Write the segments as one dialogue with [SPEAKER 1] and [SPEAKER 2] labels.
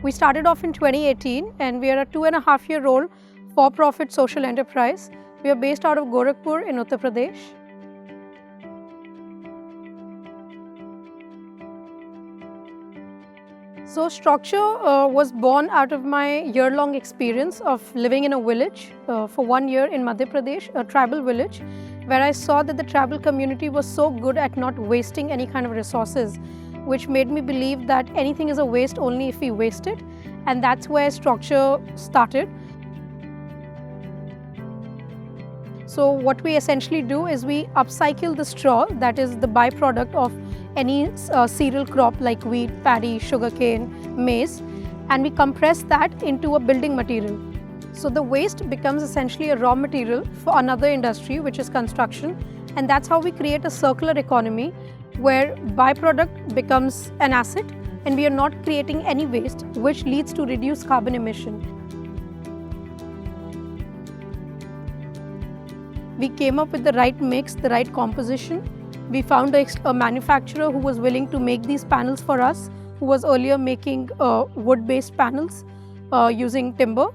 [SPEAKER 1] We started off in 2018 and we are a 2.5-year-old for-profit social enterprise. We are based out of Gorakhpur in Uttar Pradesh. So Strawcture was born out of my year-long experience of living in a village for 1 year in Madhya Pradesh, a tribal village, where I saw that the tribal community was so good at not wasting any kind of resources, which made me believe that anything is a waste only if we waste it. And that's where Strawcture started. So what we essentially do is we upcycle the straw, that is the byproduct of any cereal crop like wheat, paddy, sugarcane, maize, and we compress that into a building material. So the waste becomes essentially a raw material for another industry, which is construction, and that's how we create a circular economy where byproduct becomes an asset and we are not creating any waste, which leads to reduced carbon emission. We came up with the right mix, the right composition. We found a manufacturer who was willing to make these panels for us, who was earlier making wood-based panels using timber.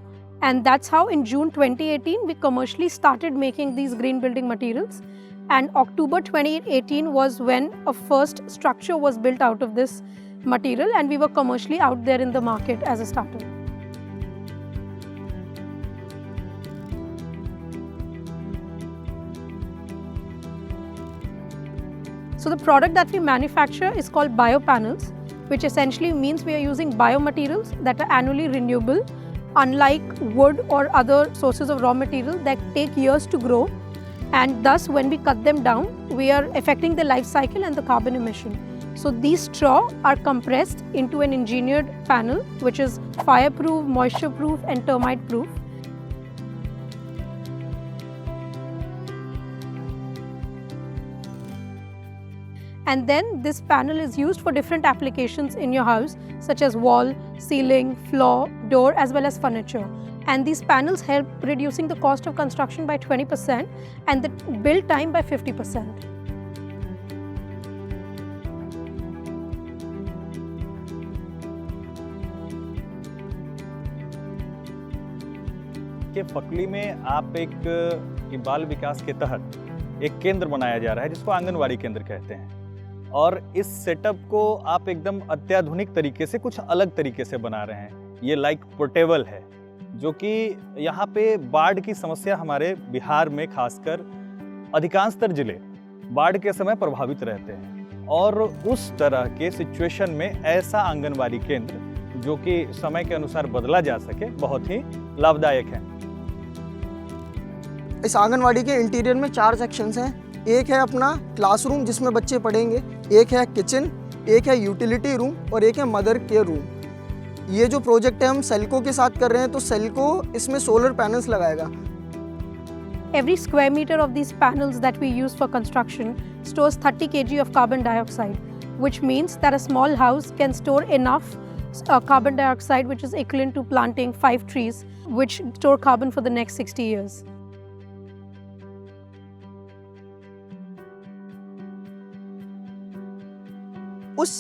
[SPEAKER 1] And that's how in June 2018, we commercially started making these green building materials. And October 2018 was when a first structure was built out of this material, and we were commercially out there in the market as a startup. So the product that we manufacture is called biopanels, which essentially means we are using biomaterials that are annually renewable, unlike wood or other sources of raw material that take years to grow. And thus, when we cut them down, we are affecting the life cycle and the carbon emission. So these straw are compressed into an engineered panel, which is fireproof, moisture-proof, and termite-proof. And then this panel is used for different applications in your house, such as wall, ceiling, floor, door, as well as furniture. And these panels help reducing the cost of construction by 20% and the build time by 50%.
[SPEAKER 2] के फकली में आप एक बाल विकास के तहत एक केंद्र बनाया जा रहा है जिसको आंगनवाड़ी केंद्र कहते हैं, और इस सेटअप को आप एकदम अत्याधुनिक तरीके से, कुछ अलग तरीके से बना रहे हैं। ये लाइक पोर्टेबल है, जो कि यहाँ पे बाढ़ की समस्या हमारे बिहार में खासकर अधिकांशतर जिले बाढ़ के समय प्रभावित रहते हैं, और उस तरह के सिचुएशन में ऐसा आंगनवाड़ी केंद्र जो कि समय के अनुसार बदला जा सके, बहुत ही लाभदायक है।
[SPEAKER 3] इस आंगनवाड़ी के इंटीरियर में 4 सेक्शंस हैं। एक है अपना क्लासरूम जिसमें बच्चे पढ़ेंगे, एक है किचन, एक है यूटिलिटी रूम और एक है मदर केयर रूम। ये जो प्रोजेक्ट है हम सेल्को के साथ कर रहे हैं, तो सेल्को इसमें सोलर पैनल्स लगाएगा।
[SPEAKER 1] Every square meter of these panels that we use for construction stores 30 kg of carbon dioxide, which means that a small house can store enough carbon dioxide, which is equivalent to planting 5 trees, which store carbon for the next 60 years.
[SPEAKER 3] उस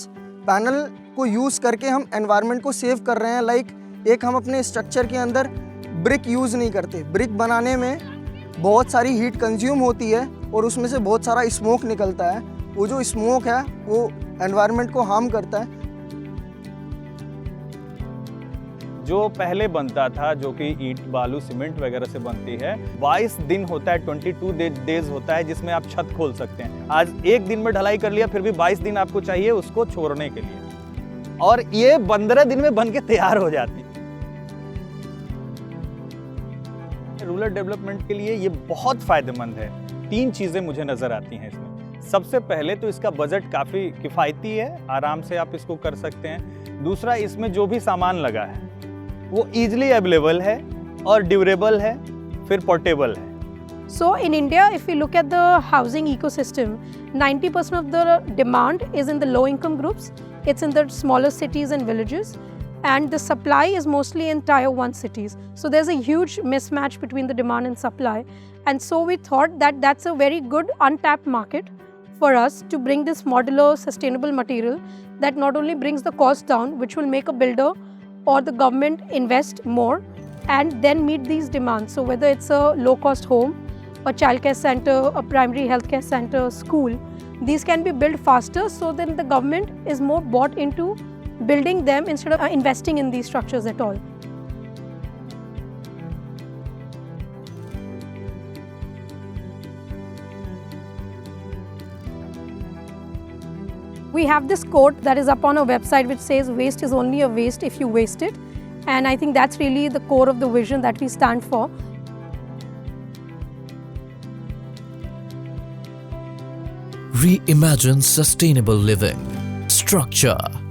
[SPEAKER 3] panel को use करके हम environment को save कर रहे हैं। Like एक हम अपने स्ट्रक्चर के अंदर ब्रिक यूज़ नहीं करते। ब्रिक बनाने में बहुत सारी हीट कंज्यूम होती है और उसमें से बहुत सारा स्मोक निकलता है। वो जो स्मोक है वो एनवायरनमेंट को हार्म करता है।
[SPEAKER 2] जो पहले बनता था, जो कि ईंट, बालू, सीमेंट वगैरह से बनती है, 22 दिन होता है, 22 डेज होता है जिसमें आप छत खोल सकते हैं। आज एक दिन में ढलाई कर लिया, फिर भी 22 दिन आपको चाहिए उसको छोड़ने के लिए, और ये 15 दिन में बन के तैयार हो जाती है। रूरल डेवलपमेंट के लिए ये बहुत फायदेमंद है। 3 चीज़ें मुझे नज़र आती हैं इसमें। सबसे पहले तो इसका बजट काफ़ी किफ़ायती है, आराम से आप इसको कर सकते हैं। दूसरा, इसमें जो भी सामान लगा है वो ईजिली अवेलेबल है और ड्यूरेबल है, फिर पोर्टेबल है।
[SPEAKER 1] So in India, if we look at the housing ecosystem, 90% of the demand is in the low income groups. It's in the smaller cities and villages, and the supply is mostly in tier 1 cities. So there's a huge mismatch between the demand and supply. And so we thought that that's a very good untapped market for us to bring this modular sustainable material that not only brings the cost down, which will make a builder or the government invest more and then meet these demands. So whether it's a low-cost home, a childcare center, a primary healthcare center, school, these can be built faster, so then the government is more bought into building them instead of investing in these structures at all. We have this quote that is up on our website which says, waste is only a waste if you waste it. And I think that's really the core of the vision that we stand for.
[SPEAKER 4] Reimagine sustainable living. Strawcture.